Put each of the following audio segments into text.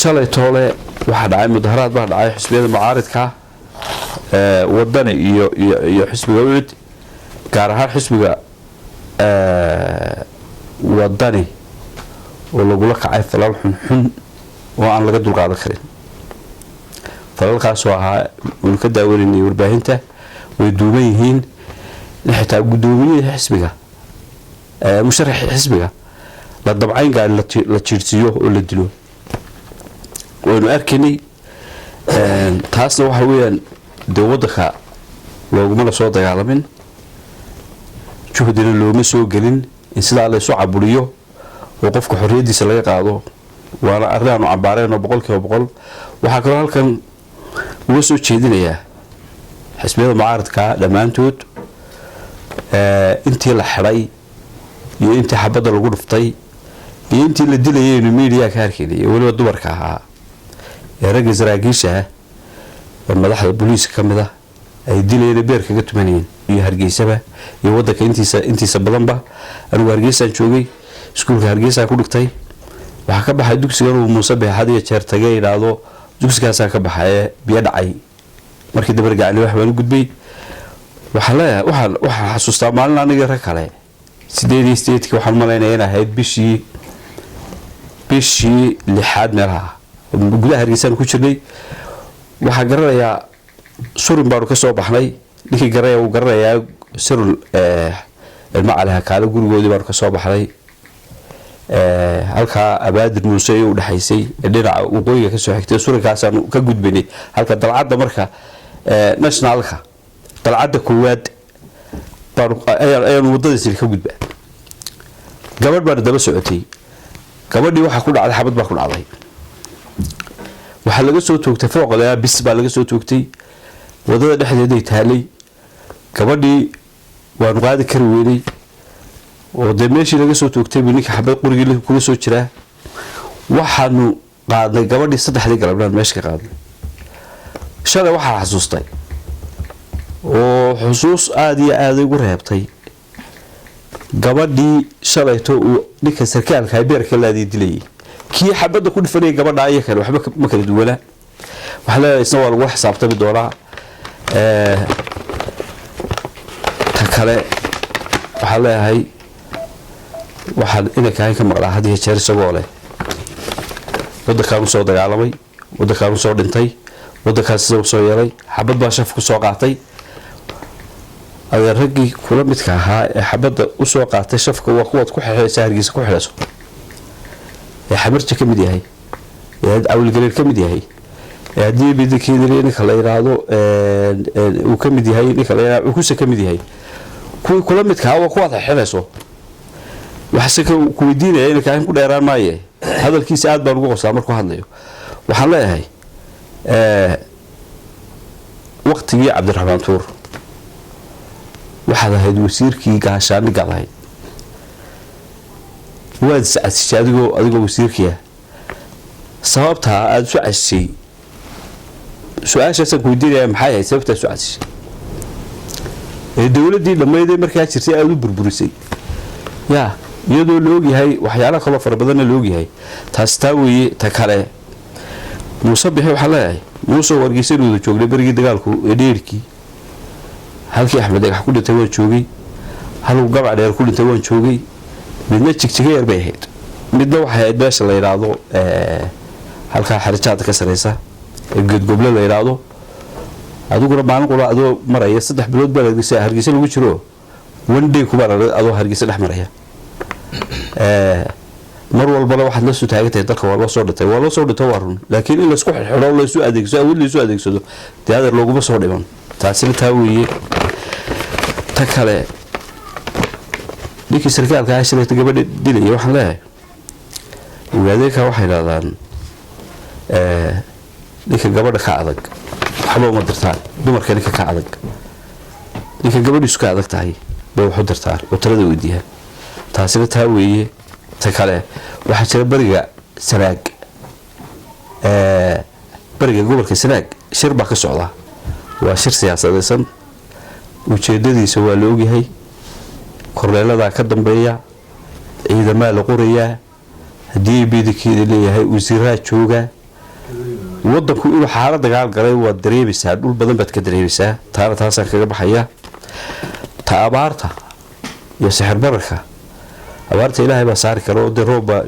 shalay toole waxa dhacay mudaharaad baa dhacay xisbiyada mucaaridka wadani iyo xisbiga ucid gaar ahaan xisbiga wadani oo lagu la kacay falal xun oo aan laga dulqaadan karin falalkaas oo ahaa uu ka daawanayay warbaahinta way duuban yihiin xitaa gudoomiyaha xisbiga musharax xisbiga la dabcayn gaar la jiirsiyo oo la dilo waynu arkaynay taasna waxa weeyaan dawladda looguma la soo dagaalamin juhdina looma soo gelin in sida la soo caburiyo oo qofka xorriyadiisa laga qaado waana arrin aanu cabaarayno 100% waxa kale halkan uga soo jeedinayaa xisbiyada mucaaradka dhamaantood intii la xiray iyo intii xabada lagu dhuftay iyo intii la dilayay in media ka harkeeyay waliba dumarka ahaa rag Israa'iisha madaxda booliiska kamida ay dilayeen beer kaga tumanayeen iyo Hargeysaba iyo wadanka intiisa badanba anigu Hargeysa joogay iskuulka Hargeysa ku dhigtay waxa ka baxay dugsiga uu Muuse Bixad iyo jeer tagay ilaado dugsigaas ka baxay biyo dhacay markii dabargaali wax waan gudbay waxa xasuustaa maalin aniga rag kale 8 waxaan maleynaa inay ahayd bishii lixaad meelaha gudaha Hargeysa ku jirnay waxa garanayaa surin baa ka soo baxnay ninkii garaya uu garanayaa sirul ilmaalaha kaala gurigoodii baa ka soo baxday halka abaadir Muuse uu dhaxaysay dhinaca waqooyiga ka soo xigtay surinkaas aan ka gudbinay halka dalcadda marka nationalka dalcadda koowaad ayaan wadadiisa ka gudbaa gabadh baa daba socotay gabadhii waxa ku dhacday xabad baa ku dhacday waxa laga soo toogtay fooqada bis baa laga soo toogtay wadada dhexdeeda ay taalay gabadhii waan qaadi kari weynay oo demeeshii laga soo toogtay ninka xabad qurigii kula soo jira waxaanu qaadnay gabadhii saddexdii galabnaan meesha ka qaadnay shalay waxa xasuustay oo xusuus aad iyo aad ugu reebtay gabadhii shalayto uu ninka sarkaalka beerka laadii dilay kii xabada ku dhifanay gabadha ay kale waxba ma kala duwana waxa la isna waa lagu xisaabtami doonaa ta kale waxa leeyahay waxaan inay ka maqlaa hadii jeer isagoo leh wadanka soo dagaalamay wadanka soo dhintay wadankaas soo yeelay xabad baa shaf ku soo qaatay ragii kula midka ahaa ee xabada u soo qaatay shafka waa kuwad ku xiraysa Hargeysa ku xirayso ee xamarta kamid yahay ee awil galeel kamid yahay ee hadii bidikeedii ninka la yiraahdo uu kamid yahay ninka la yiraahdo ku kamid yahay kuwi kula midka ah waa kuwad xirayso waxa ku weydiinaya in kaan ku dheeraan maaye hadalkiisa aad baan ugu qosaa markuu hadlayo waxaan leeyahay waqtigii Cabdiraxmaan Tuur waxa ahayd wasiirkii gaashaan galahay waad sacadisay adigoo wasiirkiya sababta aad soo cashay su'aashaas ku weydiinaya maxay ahayd sababta soo cashay dawladii dhameeyay markaa jirtay aad u burburisay iyadoo loo yahay waxyaalo kale fara badan loo yahay taas taawiye ta kale Muuse Bixi waxa leeyahay Muuse wargeysa inuu joogay barigii dagaalku dheerkii halkii Axmed Dhagax ku dhintay waan joogay haluu gabac dheer ku dhintay waan joogay midna jigjiga yar bay ahayd midna waxa ay beesha la yiraahdo halka xarijaad ka sareysa goble la yiraahdo adiguna maalin qolo adoo maraya 3 bilood baa Hargeysa lagu jiro one day ku baa adoo Hargeysa dhex maraya mar walba waxa la soo taagantay dadka waa loo soo dhintay warun laakiin in la isku xiro la soo adeegsado diyaar looguma soo dhiman taasina taawiye ta kale ninkii sarkaalka ah shirayta gabadha dilay waxaan leeyahay wadaadka waxa yiraahdaan ninka gabadha ka adag waxba ma dirtaan dumarka ninka ka adag ninka gabadhu iska adag tahay bay wax u dirtaan oo talada weydiiyaan taasina taawiye ta kale waxa jira bariga Sanaag bariga gobolka Sanaag shir baa ka socda waa shir siyaasadeedsan ujeedadiisa waa la ogyahay korleelada ka dambeeya ciidamada la qoraya hadii bidikeeda leeyahay wasiirada jooga waddanku inuu xaalad dagaal galay waa dareemaysaa dhul badan baad ka dareemaysaa taasaan kaga baxaya ta abaarta iyo sixir bararka abaarta ilaahay baa saari kara oo dee roob baa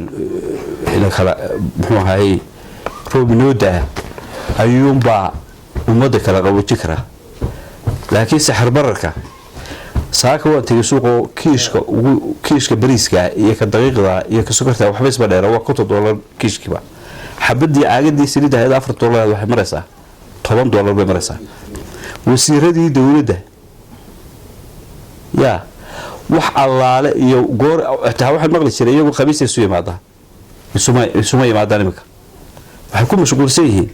ila kala muxuu ahaayey roob inoo daa ayuunbaa ummadda kala qaboojin karaa laakiin sixir bararka saaka waan tegay suuqoo kiishka bariiska iyo ka daqiiqda iyo ka sokorta waxba isba dheera waa $50 kiishkiiba xabadii caagadii saliidda ahayd $4 waxay maraysaa $10 bay maraysaa wasiiradii dawladda yaa wax allaale iyo goor taa waxa maqli jiray iyagu khamiis ay soo yimaadaan isuma yimaadaan imika waxay ku mashquulsan yihiin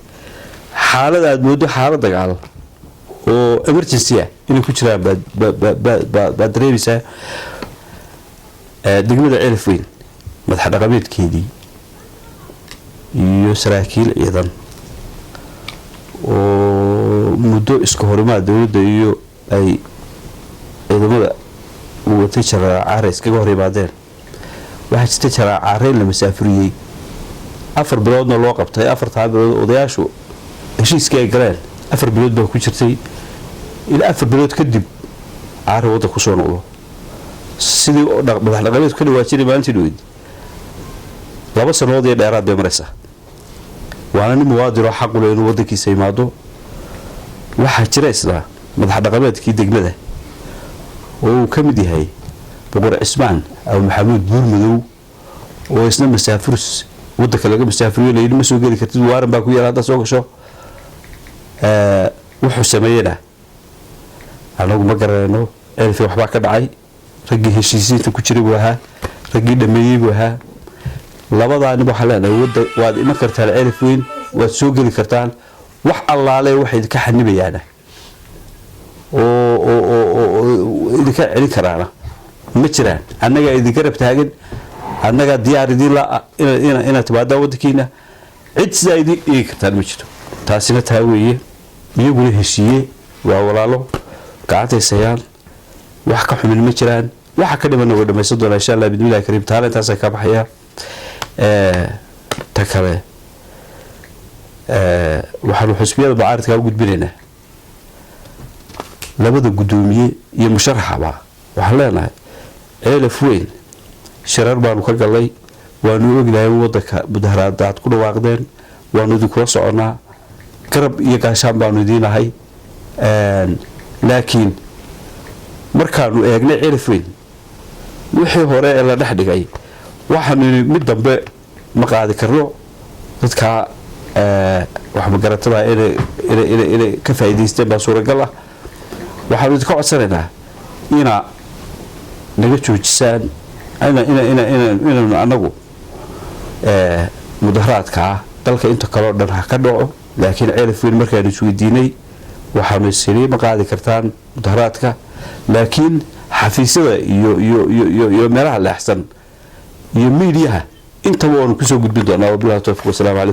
xaalad aad moodo xaalad dagaal oo emergency ah inay ku jiraan ba dareemaysaa degmada Ceelaf Weyn madax dhaqameedkeedii iyo saraakiil ciidan oo muddo iska horimaad dawladda iyo ay ciidamada watay jaraacaare iskaga hor yimaadeen waxaa jirta jaraacaare la masaafuriyey 4 biloodna loo qabtay 4 bilood odayaashu heshiiska ay galeen 4 bilood baa ku jirtay ilaa 4 bilood kadib caare wadda ku soo noqdo sidii madax dhaqameedku ka dhawaajinay maalintii dhoweyd 2 sanadood iyo dheeraad bay maraysaa waana nin muwaadin oo xaq u leh inuu waddankiisa yimaado waxaa jira isla madax dhaqameedkii degmada oo ka mid yahay boqor Cismaan aw Maxamuud Buurmadow oo isna masaafurs waddanka laga masaafuriyo leeyahay ma soo gali kartid waaran baa ku yaala hadda soo gasho wuxuu sameeyay anagu ma garanayno Ceelaf waxba ka dhacay ragii heshiisiinta ku jiray waxa ragii dhameeyay waxa labadaan waxa leenahay wadda waad ima kartaa Ceelaf Weyn waad soo gali kartaan wax allaale waxay ka xanibayaan oo idinka celin karaana ma jiraan annaga idinka rab taagan annaga diyaar idin la ina timaada waddankiina cid sida idin kartaan ma jiro taasina taa weeye iyaguna heshiiye waa walaalo gacantay sayaan wax ka xumin ma jiraan waxa ka dhiman oo dhamaysan doona insha Allah bidmillaah kariim taala intaas ka baxaya ta kale waxaan xusbiyada bacaaridka u gudbinaynaa labada gudoomiye iyo musharaxaba waxaan leenahay Ceelaf Weyn shirar baanu ka galay waanu ognahay waddanka mudaharaadaad ku dhawaaqdeen waanu idin kula soconaa garab iyo gaashaan baanu idinahay laakiin markaanu eegnay Ceelaf Weyn wixii hore ee la dhaxdhigay waxaanu mid dambe ma qaadi karno dadka wax ma garatada inay ka faa'iideysteen baa suuragal ah waxaanu idin ka codsanaynaa ina naga joojisaan ina anagu mudaharaadka dalka inta kale oo dhan ha ka dhaco laakiin Ceelaf Weyn markaanu isweydiinay waxaanu isiri ma qaadi kartaan mudaharaadka laakiin xafiisyada iyo meelaha leexsan iyo meediyaha inta waanu ku soo gudbin doonaa wabillahi tawfiiq. Wassalaamu calaykum.